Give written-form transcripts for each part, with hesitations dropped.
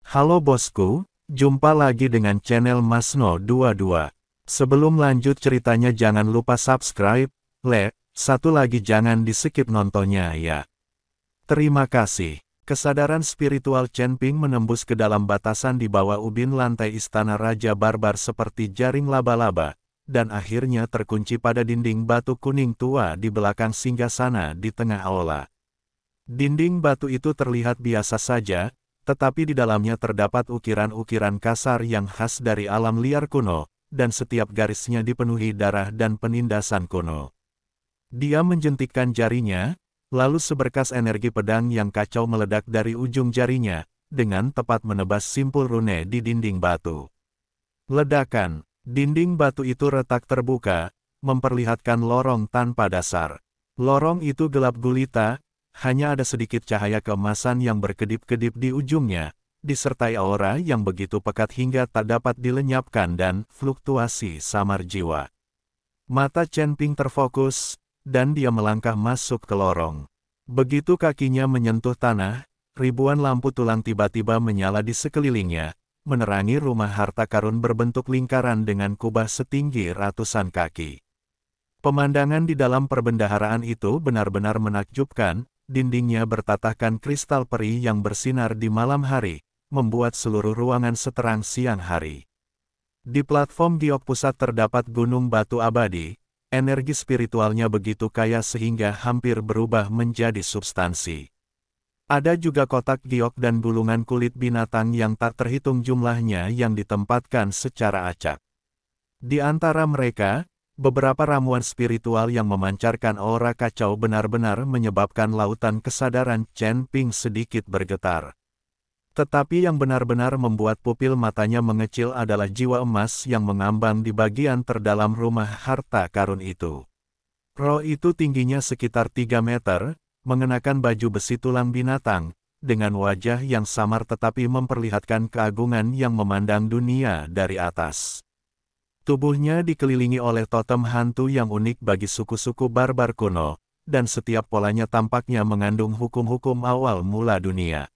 Halo bosku, jumpa lagi dengan channel Masno22. Sebelum lanjut ceritanya jangan lupa subscribe, satu lagi jangan di-skip nontonnya ya. Terima kasih. Kesadaran spiritual Chen Ping menembus ke dalam batasan di bawah ubin lantai istana Raja Barbar seperti jaring laba-laba, dan akhirnya terkunci pada dinding batu kuning tua di belakang singgasana di tengah aula. Dinding batu itu terlihat biasa saja, tetapi di dalamnya terdapat ukiran-ukiran kasar yang khas dari alam liar kuno, dan setiap garisnya dipenuhi darah dan penindasan kuno. Dia menjentikkan jarinya, lalu seberkas energi pedang yang kacau meledak dari ujung jarinya, dengan tepat menebas simpul rune di dinding batu. Ledakan, dinding batu itu retak terbuka, memperlihatkan lorong tanpa dasar. Lorong itu gelap gulita, hanya ada sedikit cahaya keemasan yang berkedip-kedip di ujungnya, disertai aura yang begitu pekat hingga tak dapat dilenyapkan dan fluktuasi samar jiwa. Mata Chen Ping terfokus, dan dia melangkah masuk ke lorong. Begitu kakinya menyentuh tanah, ribuan lampu tulang tiba-tiba menyala di sekelilingnya, menerangi rumah harta karun berbentuk lingkaran dengan kubah setinggi ratusan kaki. Pemandangan di dalam perbendaharaan itu benar-benar menakjubkan. Dindingnya bertatahkan kristal peri yang bersinar di malam hari, membuat seluruh ruangan seterang siang hari. Di platform giok pusat terdapat gunung batu abadi, energi spiritualnya begitu kaya sehingga hampir berubah menjadi substansi. Ada juga kotak giok dan gulungan kulit binatang yang tak terhitung jumlahnya yang ditempatkan secara acak. Di antara mereka, beberapa ramuan spiritual yang memancarkan aura kacau benar-benar menyebabkan lautan kesadaran Chen Ping sedikit bergetar. Tetapi yang benar-benar membuat pupil matanya mengecil adalah jiwa emas yang mengambang di bagian terdalam rumah harta karun itu. Roh itu tingginya sekitar 3 meter, mengenakan baju besi tulang binatang, dengan wajah yang samar tetapi memperlihatkan keagungan yang memandang dunia dari atas. Tubuhnya dikelilingi oleh totem hantu yang unik bagi suku-suku barbar kuno, dan setiap polanya tampaknya mengandung hukum-hukum awal mula dunia.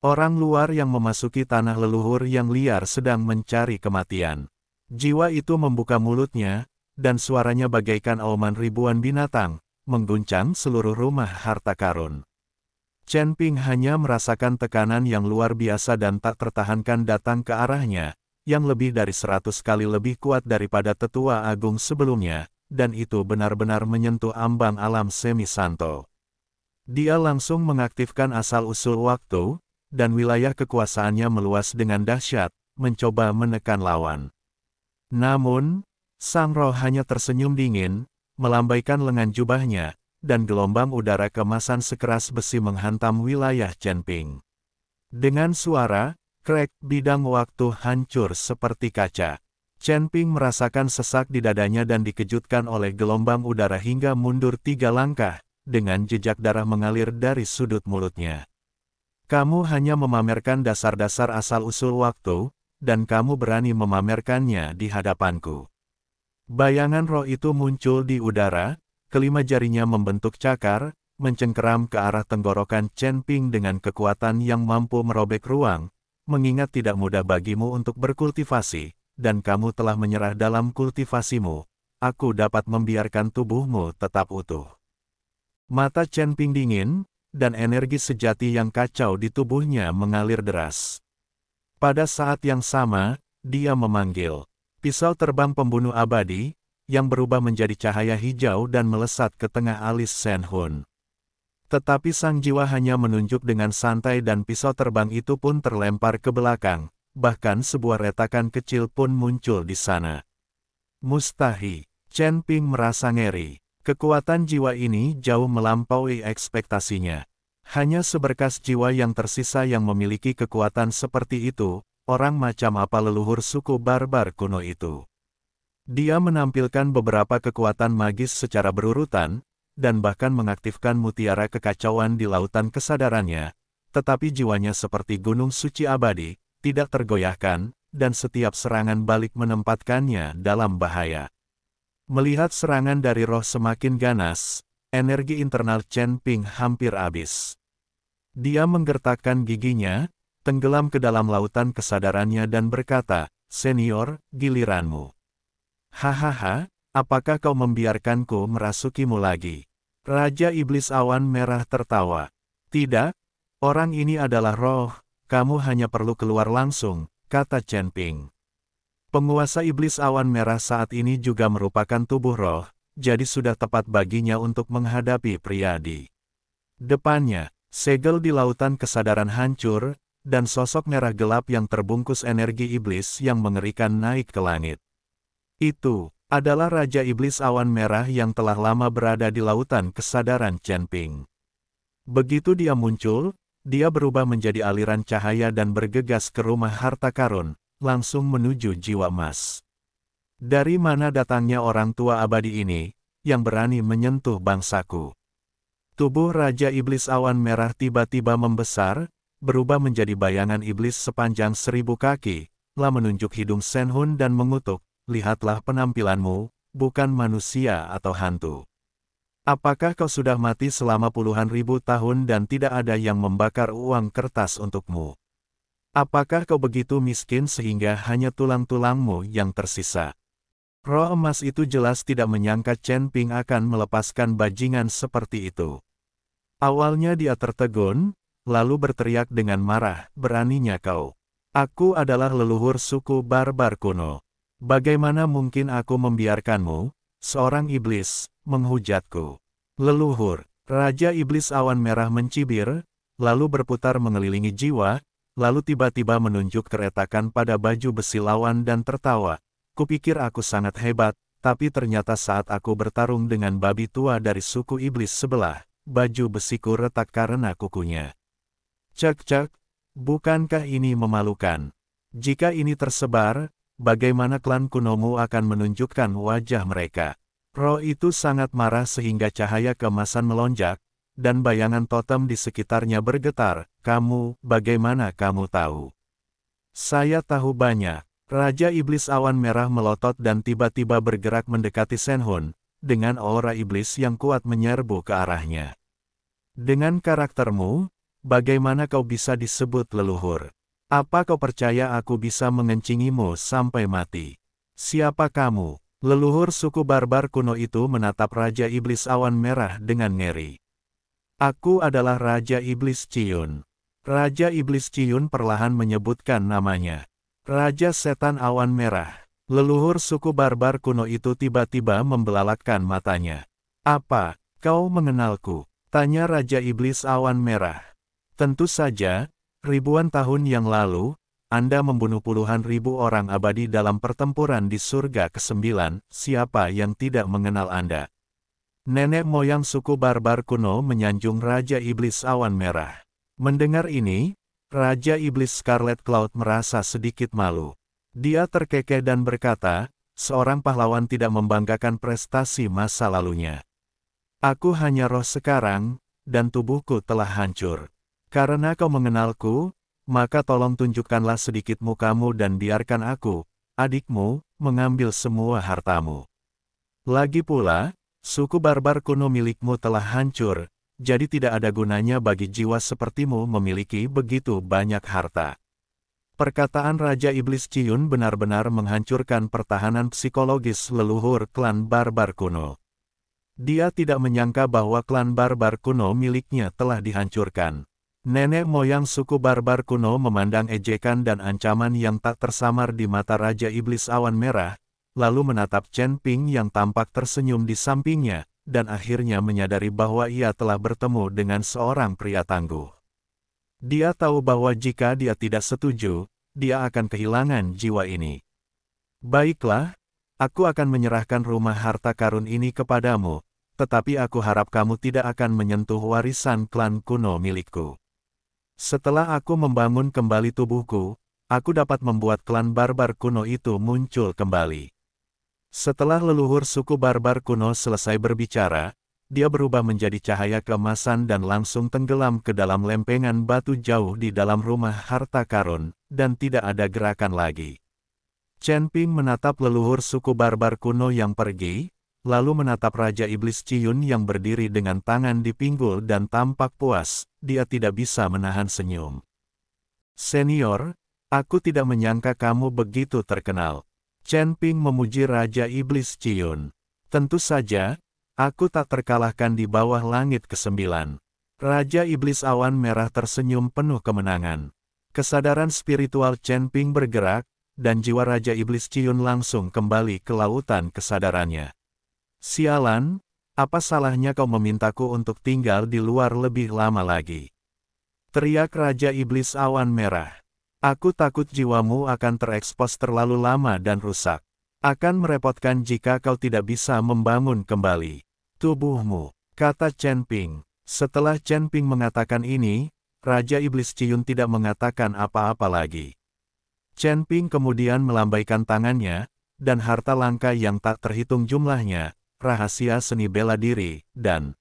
Orang luar yang memasuki tanah leluhur yang liar sedang mencari kematian. Jiwa itu membuka mulutnya, dan suaranya bagaikan auman ribuan binatang, mengguncang seluruh rumah harta karun. Chen Ping hanya merasakan tekanan yang luar biasa dan tak tertahankan datang ke arahnya, yang lebih dari 100 kali lebih kuat daripada tetua agung sebelumnya, dan itu benar-benar menyentuh ambang alam semi-santo. Dia langsung mengaktifkan asal-usul waktu, dan wilayah kekuasaannya meluas dengan dahsyat, mencoba menekan lawan. Namun, sang roh hanya tersenyum dingin, melambaikan lengan jubahnya, dan gelombang udara kemasan sekeras besi menghantam wilayah Chen Ping. Dengan suara, krek, bidang waktu hancur seperti kaca. Chen Ping merasakan sesak di dadanya dan dikejutkan oleh gelombang udara hingga mundur 3 langkah, dengan jejak darah mengalir dari sudut mulutnya. Kamu hanya memamerkan dasar-dasar asal-usul waktu, dan kamu berani memamerkannya di hadapanku. Bayangan roh itu muncul di udara, kelima jarinya membentuk cakar, mencengkeram ke arah tenggorokan Chen Ping dengan kekuatan yang mampu merobek ruang. Mengingat tidak mudah bagimu untuk berkultivasi, dan kamu telah menyerah dalam kultivasimu, aku dapat membiarkan tubuhmu tetap utuh. Mata Chen Ping dingin, dan energi sejati yang kacau di tubuhnya mengalir deras. Pada saat yang sama, dia memanggil pisau terbang pembunuh abadi, yang berubah menjadi cahaya hijau dan melesat ke tengah alis Shen Hun. Tetapi sang jiwa hanya menunjuk dengan santai dan pisau terbang itu pun terlempar ke belakang, bahkan sebuah retakan kecil pun muncul di sana. Mustahil, Chen Ping merasa ngeri. Kekuatan jiwa ini jauh melampaui ekspektasinya. Hanya seberkas jiwa yang tersisa yang memiliki kekuatan seperti itu, orang macam apa leluhur suku barbar kuno itu. Dia menampilkan beberapa kekuatan magis secara berurutan, dan bahkan mengaktifkan mutiara kekacauan di lautan kesadarannya, tetapi jiwanya seperti gunung suci abadi, tidak tergoyahkan, dan setiap serangan balik menempatkannya dalam bahaya. Melihat serangan dari roh semakin ganas, energi internal Chen Ping hampir habis. Dia menggertakkan giginya, tenggelam ke dalam lautan kesadarannya dan berkata, "Senior, giliranmu." "Hahaha, apakah kau membiarkanku merasukimu lagi?" Raja Iblis Awan Merah tertawa. "Tidak, orang ini adalah roh, kamu hanya perlu keluar langsung," kata Chen Ping. Penguasa Iblis Awan Merah saat ini juga merupakan tubuh roh, jadi sudah tepat baginya untuk menghadapi pria di depannya. Segel di lautan kesadaran hancur, dan sosok merah gelap yang terbungkus energi iblis yang mengerikan naik ke langit. Itu adalah Raja Iblis Awan Merah yang telah lama berada di lautan kesadaran Chen Ping. Begitu dia muncul, dia berubah menjadi aliran cahaya dan bergegas ke rumah harta karun, langsung menuju jiwa emas. Dari mana datangnya orang tua abadi ini, yang berani menyentuh bangsaku? Tubuh Raja Iblis Awan Merah tiba-tiba membesar, berubah menjadi bayangan iblis sepanjang 1000 kaki, lalu menunjuk hidung Shenhun dan mengutuk, "Lihatlah penampilanmu, bukan manusia atau hantu. Apakah kau sudah mati selama puluhan ribu tahun dan tidak ada yang membakar uang kertas untukmu? Apakah kau begitu miskin sehingga hanya tulang-tulangmu yang tersisa?" Roh emas itu jelas tidak menyangka Chen Ping akan melepaskan bajingan seperti itu. Awalnya dia tertegun, lalu berteriak dengan marah, "Beraninya kau? Aku adalah leluhur suku barbar kuno. Bagaimana mungkin aku membiarkanmu, seorang iblis, menghujatku?" "Leluhur." Raja Iblis Awan Merah mencibir, lalu berputar mengelilingi jiwa, lalu tiba-tiba menunjuk keretakan pada baju besi lawan dan tertawa. "Kupikir aku sangat hebat, tapi ternyata saat aku bertarung dengan babi tua dari suku iblis sebelah, baju besiku retak karena kukunya." "Cek-cek, bukankah ini memalukan? Jika ini tersebar, bagaimana klan kunomu akan menunjukkan wajah mereka?" Roh itu sangat marah sehingga cahaya keemasan melonjak, dan bayangan totem di sekitarnya bergetar. "Kamu, bagaimana kamu tahu?" "Saya tahu banyak." Raja Iblis Awan Merah melotot dan tiba-tiba bergerak mendekati Shenhun, dengan aura iblis yang kuat menyerbu ke arahnya. "Dengan karaktermu, bagaimana kau bisa disebut leluhur? Apa kau percaya aku bisa mengencingimu sampai mati? Siapa kamu?" Leluhur suku barbar kuno itu menatap Raja Iblis Awan Merah dengan ngeri. "Aku adalah Raja Iblis Ciyun." Raja Iblis Ciyun perlahan menyebutkan namanya. "Raja Setan Awan Merah." Leluhur suku barbar kuno itu tiba-tiba membelalakkan matanya. "Apa, kau mengenalku?" tanya Raja Iblis Awan Merah. "Tentu saja, ribuan tahun yang lalu, Anda membunuh puluhan ribu orang abadi dalam pertempuran di surga ke-9, siapa yang tidak mengenal Anda?" Nenek moyang suku barbar kuno menyanjung Raja Iblis Awan Merah. Mendengar ini, Raja Iblis Scarlet Cloud merasa sedikit malu. Dia terkekeh dan berkata, "Seorang pahlawan tidak membanggakan prestasi masa lalunya. Aku hanya roh sekarang, dan tubuhku telah hancur. Karena kau mengenalku, maka tolong tunjukkanlah sedikit mukamu dan biarkan aku, adikmu, mengambil semua hartamu. Lagi pula, suku barbar kuno milikmu telah hancur, jadi tidak ada gunanya bagi jiwa sepertimu memiliki begitu banyak harta." Perkataan Raja Iblis Ciyun benar-benar menghancurkan pertahanan psikologis leluhur klan barbar kuno. Dia tidak menyangka bahwa klan barbar kuno miliknya telah dihancurkan. Nenek moyang suku barbar kuno memandang ejekan dan ancaman yang tak tersamar di mata Raja Iblis Awan Merah, lalu menatap Chen Ping yang tampak tersenyum di sampingnya, dan akhirnya menyadari bahwa ia telah bertemu dengan seorang pria tangguh. Dia tahu bahwa jika dia tidak setuju, dia akan kehilangan jiwa ini. "Baiklah, aku akan menyerahkan rumah harta karun ini kepadamu, tetapi aku harap kamu tidak akan menyentuh warisan klan kuno milikku. Setelah aku membangun kembali tubuhku, aku dapat membuat klan barbar kuno itu muncul kembali." Setelah leluhur suku barbar kuno selesai berbicara, dia berubah menjadi cahaya keemasan dan langsung tenggelam ke dalam lempengan batu jauh di dalam rumah harta karun, dan tidak ada gerakan lagi. Chen Ping menatap leluhur suku barbar kuno yang pergi, lalu menatap Raja Iblis Ciyun yang berdiri dengan tangan di pinggul dan tampak puas, dia tidak bisa menahan senyum. Senior, aku tidak menyangka kamu begitu terkenal. Chen Ping memuji Raja Iblis Ciyun. Tentu saja, aku tak terkalahkan di bawah langit ke-9. Raja Iblis Awan Merah tersenyum penuh kemenangan. Kesadaran spiritual Chen Ping bergerak, dan jiwa Raja Iblis Ciyun langsung kembali ke lautan kesadarannya. Sialan, apa salahnya kau memintaku untuk tinggal di luar lebih lama lagi? Teriak Raja Iblis Awan Merah. Aku takut jiwamu akan terekspos terlalu lama dan rusak. Akan merepotkan jika kau tidak bisa membangun kembali tubuhmu, kata Chen Ping. Setelah Chen Ping mengatakan ini, Raja Iblis Ciyun tidak mengatakan apa-apa lagi. Chen Ping kemudian melambaikan tangannya, dan harta langka yang tak terhitung jumlahnya, rahasia seni bela diri, dan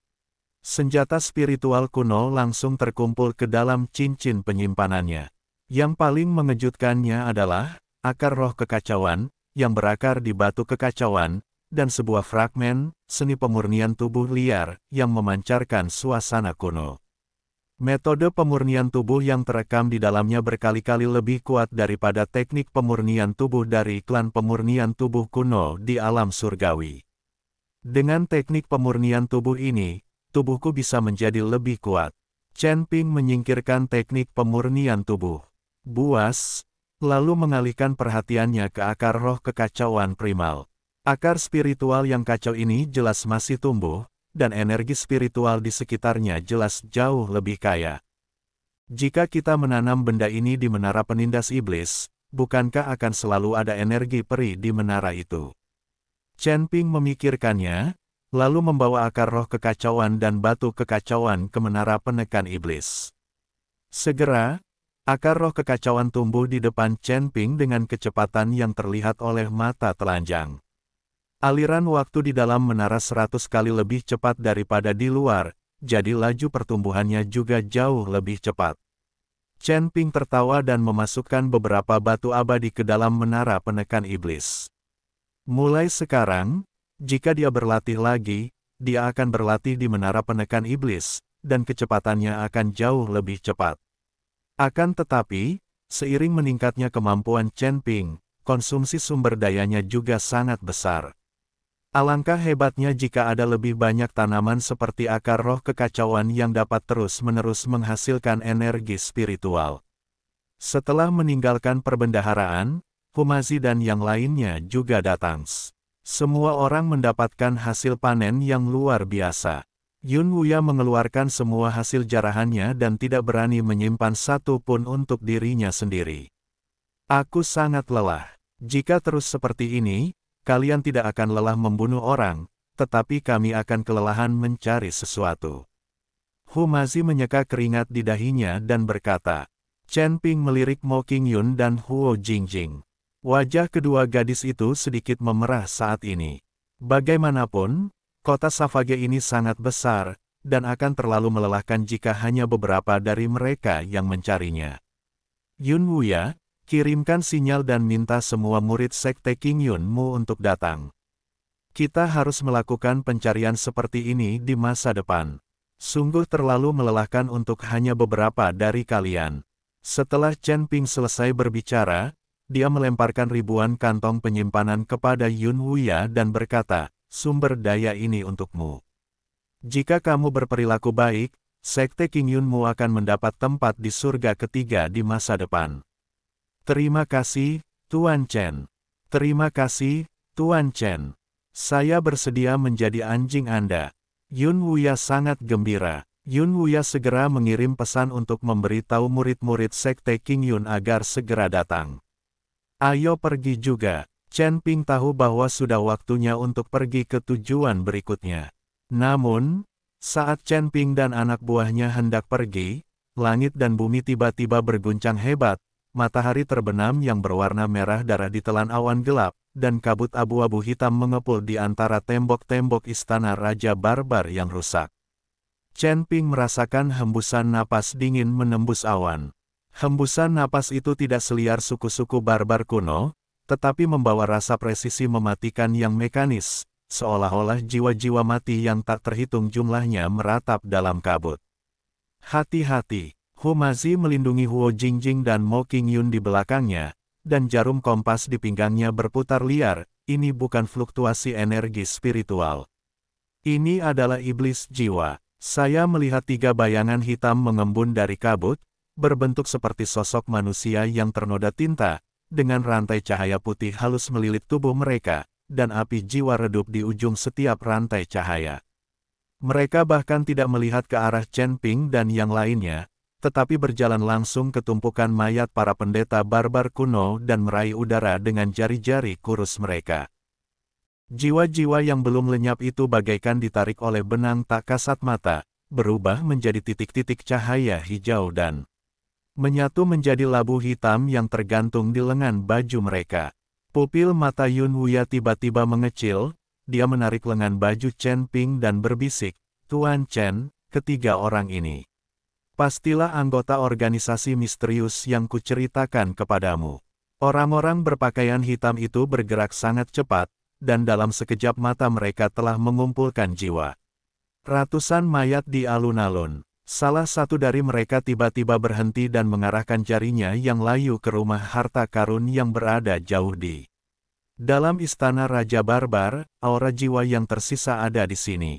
senjata spiritual kuno langsung terkumpul ke dalam cincin penyimpanannya. Yang paling mengejutkannya adalah akar roh kekacauan, yang berakar di batu kekacauan, dan sebuah fragmen seni pemurnian tubuh liar yang memancarkan suasana kuno. Metode pemurnian tubuh yang terekam di dalamnya berkali-kali lebih kuat daripada teknik pemurnian tubuh dari klan pemurnian tubuh kuno di alam surgawi. Dengan teknik pemurnian tubuh ini, tubuhku bisa menjadi lebih kuat. Chen Ping menyingkirkan teknik pemurnian tubuh. Buas, lalu mengalihkan perhatiannya ke akar roh kekacauan primal. Akar spiritual yang kacau ini jelas masih tumbuh, dan energi spiritual di sekitarnya jelas jauh lebih kaya. Jika kita menanam benda ini di menara penindas iblis, bukankah akan selalu ada energi peri di menara itu? Chen Ping memikirkannya, lalu membawa akar roh kekacauan dan batu kekacauan ke menara penekan iblis. Segera, akar roh kekacauan tumbuh di depan Chen Ping dengan kecepatan yang terlihat oleh mata telanjang. Aliran waktu di dalam menara 100 kali lebih cepat daripada di luar, jadi laju pertumbuhannya juga jauh lebih cepat. Chen Ping tertawa dan memasukkan beberapa batu abadi ke dalam menara penekan iblis. Mulai sekarang, jika dia berlatih lagi, dia akan berlatih di menara penekan iblis, dan kecepatannya akan jauh lebih cepat. Akan tetapi, seiring meningkatnya kemampuan Chen Ping, konsumsi sumber dayanya juga sangat besar. Alangkah hebatnya jika ada lebih banyak tanaman seperti akar roh kekacauan yang dapat terus-menerus menghasilkan energi spiritual. Setelah meninggalkan perbendaharaan, Humazi dan yang lainnya juga datang. Semua orang mendapatkan hasil panen yang luar biasa. Yun Wuya mengeluarkan semua hasil jarahannya dan tidak berani menyimpan satu pun untuk dirinya sendiri. Aku sangat lelah. Jika terus seperti ini, kalian tidak akan lelah membunuh orang, tetapi kami akan kelelahan mencari sesuatu. Humazi menyeka keringat di dahinya dan berkata. Chen Ping melirik Mo Qingyun dan Huo Jingjing. Wajah kedua gadis itu sedikit memerah saat ini. Bagaimanapun, kota Savage ini sangat besar, dan akan terlalu melelahkan jika hanya beberapa dari mereka yang mencarinya. Yun Wuya, kirimkan sinyal dan minta semua murid Sekte Qingyun-mu untuk datang. Kita harus melakukan pencarian seperti ini di masa depan. Sungguh terlalu melelahkan untuk hanya beberapa dari kalian. Setelah Chen Ping selesai berbicara, dia melemparkan ribuan kantong penyimpanan kepada Yun Wuya dan berkata, sumber daya ini untukmu. Jika kamu berperilaku baik, Sekte Qingyun-mu akan mendapat tempat di surga ketiga di masa depan. Terima kasih, Tuan Chen. Terima kasih, Tuan Chen. Saya bersedia menjadi anjing Anda. Yun Wuya sangat gembira. Yun Wuya segera mengirim pesan untuk memberitahu murid-murid Sekte Qingyun agar segera datang. Ayo pergi juga. Chen Ping tahu bahwa sudah waktunya untuk pergi ke tujuan berikutnya. Namun, saat Chen Ping dan anak buahnya hendak pergi, langit dan bumi tiba-tiba berguncang hebat. Matahari terbenam yang berwarna merah darah ditelan awan gelap, dan kabut abu-abu hitam mengepul di antara tembok-tembok istana Raja Barbar yang rusak. Chen Ping merasakan hembusan napas dingin menembus awan. Hembusan napas itu tidak seliar suku-suku barbar kuno, tetapi membawa rasa presisi mematikan yang mekanis, seolah-olah jiwa-jiwa mati yang tak terhitung jumlahnya meratap dalam kabut. Hati-hati. Hu Mazi melindungi Huo Jingjing dan Mo Qingyun di belakangnya, dan jarum kompas di pinggangnya berputar liar. Ini bukan fluktuasi energi spiritual. Ini adalah iblis jiwa. Saya melihat 3 bayangan hitam mengembun dari kabut, berbentuk seperti sosok manusia yang ternoda tinta, dengan rantai cahaya putih halus melilit tubuh mereka, dan api jiwa redup di ujung setiap rantai cahaya. Mereka bahkan tidak melihat ke arah Chen Ping dan yang lainnya, tetapi berjalan langsung ke tumpukan mayat para pendeta barbar kuno dan meraih udara dengan jari-jari kurus mereka. Jiwa-jiwa yang belum lenyap itu bagaikan ditarik oleh benang tak kasat mata, berubah menjadi titik-titik cahaya hijau dan menyatu menjadi labu hitam yang tergantung di lengan baju mereka. Pupil mata Yun Wuya tiba-tiba mengecil, dia menarik lengan baju Chen Ping dan berbisik, "Tuan Chen, ketiga orang ini. Pastilah anggota organisasi misterius yang kuceritakan kepadamu." Orang-orang berpakaian hitam itu bergerak sangat cepat, dan dalam sekejap mata mereka telah mengumpulkan jiwa. Ratusan mayat di alun-alun. Salah satu dari mereka tiba-tiba berhenti dan mengarahkan jarinya yang layu ke rumah harta karun yang berada jauh di dalam istana Raja Barbar. Aura jiwa yang tersisa ada di sini.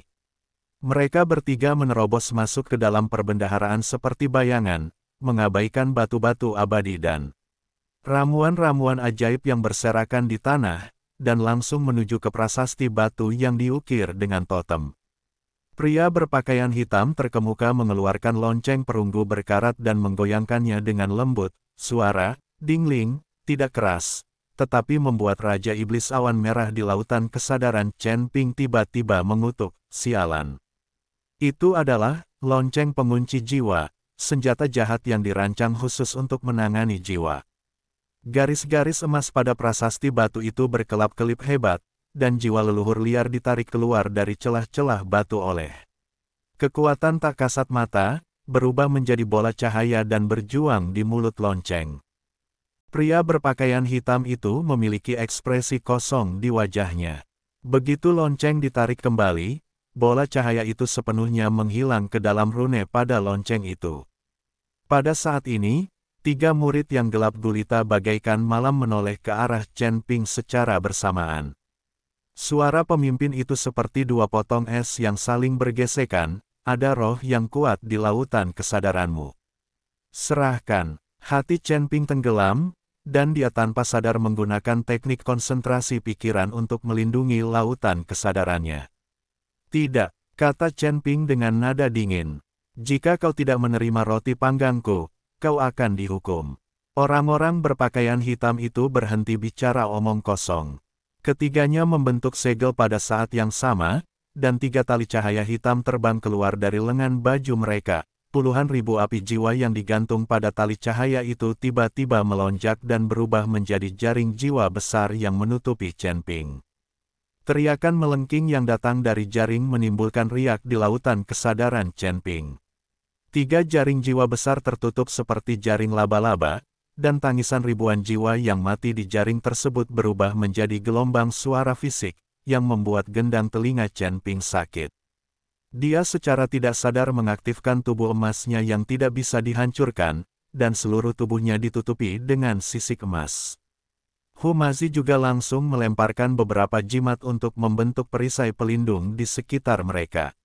Mereka bertiga menerobos masuk ke dalam perbendaharaan seperti bayangan, mengabaikan batu-batu abadi dan ramuan-ramuan ajaib yang berserakan di tanah, dan langsung menuju ke prasasti batu yang diukir dengan totem. Pria berpakaian hitam terkemuka mengeluarkan lonceng perunggu berkarat dan menggoyangkannya dengan lembut. Suara, dingling, tidak keras, tetapi membuat Raja Iblis Awan Merah di lautan kesadaran Chen Ping tiba-tiba mengutuk, "Sialan." Itu adalah lonceng pengunci jiwa, senjata jahat yang dirancang khusus untuk menangani jiwa. Garis-garis emas pada prasasti batu itu berkelap-kelip hebat, dan jiwa leluhur liar ditarik keluar dari celah-celah batu oleh kekuatan tak kasat mata, berubah menjadi bola cahaya dan berjuang di mulut lonceng. Pria berpakaian hitam itu memiliki ekspresi kosong di wajahnya. Begitu lonceng ditarik kembali, bola cahaya itu sepenuhnya menghilang ke dalam rune pada lonceng itu. Pada saat ini, 3 murid yang gelap gulita bagaikan malam menoleh ke arah Chen Ping secara bersamaan. Suara pemimpin itu seperti 2 potong es yang saling bergesekan, "Ada roh yang kuat di lautan kesadaranmu. Serahkan." Hati Chen Ping tenggelam, dan dia tanpa sadar menggunakan teknik konsentrasi pikiran untuk melindungi lautan kesadarannya. "Tidak," kata Chen Ping dengan nada dingin. "Jika kau tidak menerima roti panggangku, kau akan dihukum." Orang-orang berpakaian hitam itu berhenti bicara omong kosong. Ketiganya membentuk segel pada saat yang sama, dan 3 tali cahaya hitam terbang keluar dari lengan baju mereka. Puluhan ribu api jiwa yang digantung pada tali cahaya itu tiba-tiba melonjak dan berubah menjadi jaring jiwa besar yang menutupi Chen Ping. Teriakan melengking yang datang dari jaring menimbulkan riak di lautan kesadaran Chen Ping. 3 jaring jiwa besar tertutup seperti jaring laba-laba, dan tangisan ribuan jiwa yang mati di jaring tersebut berubah menjadi gelombang suara fisik, yang membuat gendang telinga Chen Ping sakit. Dia secara tidak sadar mengaktifkan tubuh emasnya yang tidak bisa dihancurkan, dan seluruh tubuhnya ditutupi dengan sisik emas. Hu Mazi juga langsung melemparkan beberapa jimat untuk membentuk perisai pelindung di sekitar mereka.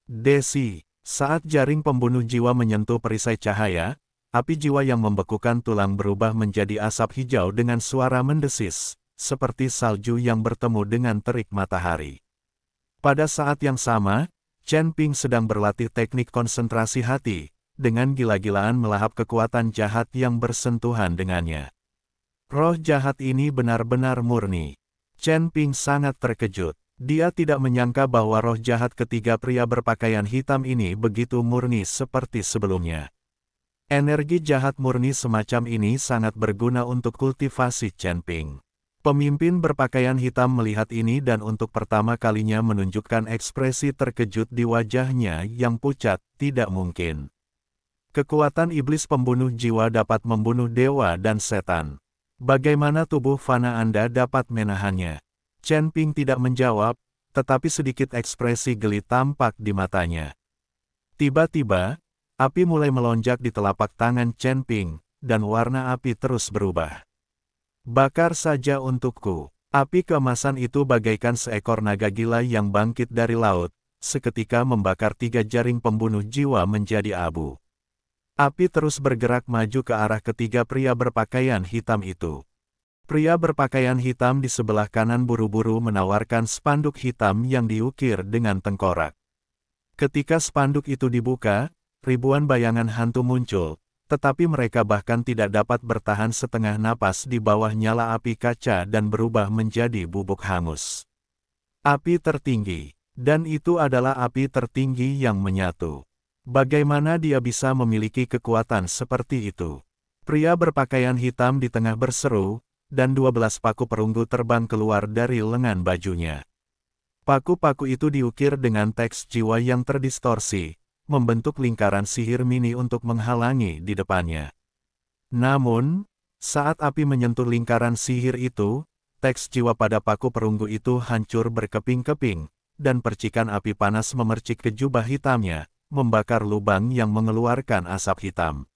Desi, saat jaring pembunuh jiwa menyentuh perisai cahaya, api jiwa yang membekukan tulang berubah menjadi asap hijau dengan suara mendesis, seperti salju yang bertemu dengan terik matahari. Pada saat yang sama, Chen Ping sedang berlatih teknik konsentrasi hati, dengan gila-gilaan melahap kekuatan jahat yang bersentuhan dengannya. Roh jahat ini benar-benar murni. Chen Ping sangat terkejut. Dia tidak menyangka bahwa roh jahat ketiga pria berpakaian hitam ini begitu murni seperti sebelumnya. Energi jahat murni semacam ini sangat berguna untuk kultivasi Chen Ping. Pemimpin berpakaian hitam melihat ini dan untuk pertama kalinya menunjukkan ekspresi terkejut di wajahnya yang pucat. Tidak mungkin. Kekuatan iblis pembunuh jiwa dapat membunuh dewa dan setan. Bagaimana tubuh fana Anda dapat menahannya? Chen Ping tidak menjawab, tetapi sedikit ekspresi geli tampak di matanya. Tiba-tiba, Api mulai melonjak di telapak tangan Chen Ping, dan warna api terus berubah. Bakar saja untukku. Api keemasan itu bagaikan seekor naga gila yang bangkit dari laut, seketika membakar 3 jaring pembunuh jiwa menjadi abu. Api terus bergerak maju ke arah ketiga pria berpakaian hitam itu. Pria berpakaian hitam di sebelah kanan buru-buru menawarkan spanduk hitam yang diukir dengan tengkorak. Ketika spanduk itu dibuka, ribuan bayangan hantu muncul, tetapi mereka bahkan tidak dapat bertahan setengah napas di bawah nyala api kaca dan berubah menjadi bubuk hangus. Api tertinggi, dan itu adalah api tertinggi yang menyatu. Bagaimana dia bisa memiliki kekuatan seperti itu? Pria berpakaian hitam di tengah berseru, dan 12 paku perunggu terbang keluar dari lengan bajunya. Paku-paku itu diukir dengan teks jiwa yang terdistorsi, membentuk lingkaran sihir mini untuk menghalangi di depannya. Namun, saat api menyentuh lingkaran sihir itu, teks jiwa pada paku perunggu itu hancur berkeping-keping, dan percikan api panas memercik ke jubah hitamnya, membakar lubang yang mengeluarkan asap hitam.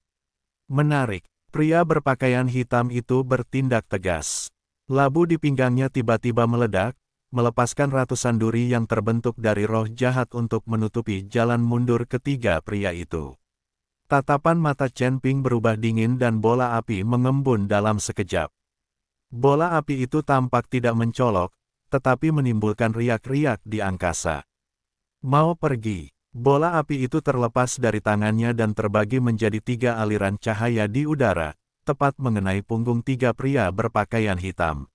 Menarik, pria berpakaian hitam itu bertindak tegas. Labu di pinggangnya tiba-tiba meledak, melepaskan ratusan duri yang terbentuk dari roh jahat untuk menutupi jalan mundur ketiga pria itu. Tatapan mata Chen Ping berubah dingin dan bola api mengembun dalam sekejap. Bola api itu tampak tidak mencolok, tetapi menimbulkan riak-riak di angkasa. Mau pergi. Bola api itu terlepas dari tangannya dan terbagi menjadi 3 aliran cahaya di udara, tepat mengenai punggung 3 pria berpakaian hitam.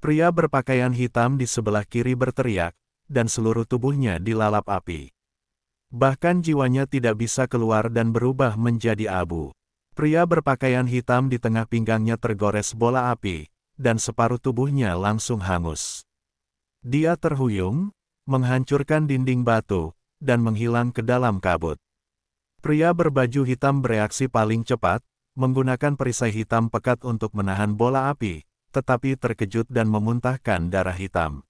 Pria berpakaian hitam di sebelah kiri berteriak, dan seluruh tubuhnya dilalap api. Bahkan jiwanya tidak bisa keluar dan berubah menjadi abu. Pria berpakaian hitam di tengah pinggangnya tergores bola api, dan separuh tubuhnya langsung hangus. Dia terhuyung, menghancurkan dinding batu, dan menghilang ke dalam kabut. Pria berbaju hitam bereaksi paling cepat, menggunakan perisai hitam pekat untuk menahan bola api, tetapi terkejut dan memuntahkan darah hitam.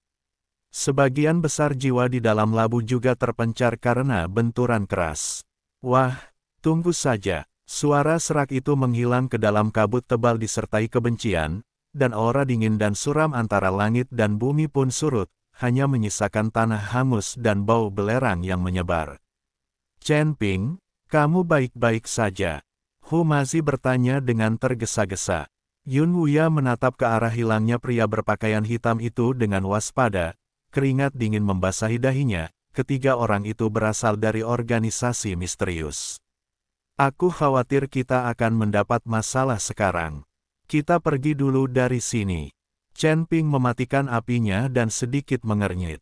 Sebagian besar jiwa di dalam labu juga terpencar karena benturan keras. Wah, tunggu saja. Suara serak itu menghilang ke dalam kabut tebal disertai kebencian, dan aura dingin dan suram antara langit dan bumi pun surut, hanya menyisakan tanah hangus dan bau belerang yang menyebar. Chen Ping, kamu baik-baik saja? Hu Mazi bertanya dengan tergesa-gesa. Yun Wuya menatap ke arah hilangnya pria berpakaian hitam itu dengan waspada, keringat dingin membasahi dahinya. Ketiga orang itu berasal dari organisasi misterius. Aku khawatir kita akan mendapat masalah sekarang. Kita pergi dulu dari sini. Chen Ping mematikan apinya dan sedikit mengernyit.